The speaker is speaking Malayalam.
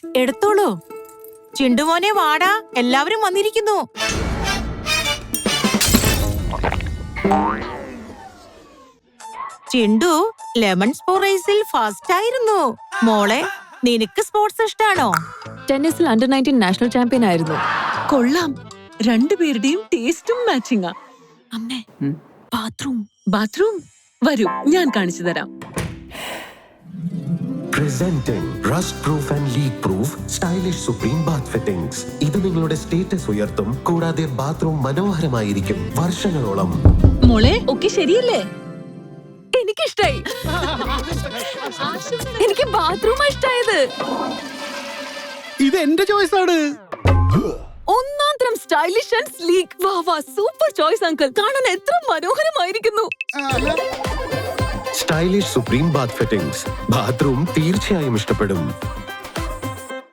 എടുത്തോളൂ. ചിണ്ടുമോനെ വാടാ, എല്ലാവരും വന്നിരിക്കുന്നു. ചിണ്ടു ലെമൺ സ്പൂൺ റേസിൽ ഫസ്റ്റ് ആയിരുന്നു. മോളെ, നിനക്ക് സ്പോർട്സ് ഇഷ്ടാണോ? ടെന്നീസിൽ അണ്ടർ 19 നാഷണൽ ചാമ്പ്യൻ ആയിരുന്നു. കൊള്ളാം. രണ്ടുപേരുടെയും ടേസ്റ്റും മാച്ചിങ്ങാ. അമ്മേ, ബാത്റൂം വരൂ, ഞാൻ കാണിച്ചു തരാം. Presenting Rust Proof and Leak Proof Stylish Supreme Bath Fittings. ഇത് നിങ്ങളുടെ സ്റ്റേറ്റസ് ഉയർത്തും, കൂടാതെ ബാത്റൂം മനോഹരമായിരിക്കും വർഷങ്ങളോളം. മോളെ, ഒക്കെ ശരിയല്ലേ? എനിക്കിഷ്ടായി. എനിക്ക് ബാത്റൂം ഇഷ്ടായത്. ഇത് എന്റെ ചോയ്സ് ആണ്. ഒന്നാം തരം സ്റ്റൈലിഷ് ആൻഡ് സ്ലീക്ക്. വാ, സൂപ്പർ ചോയ്സ് അങ്കിൾ. കാണാൻ എത്ര മനോഹരമായിരിക്കുന്നു. Stylish supreme bath fittings. Bathroom തീർച്ചയായും ഇഷ്ടപ്പെടും.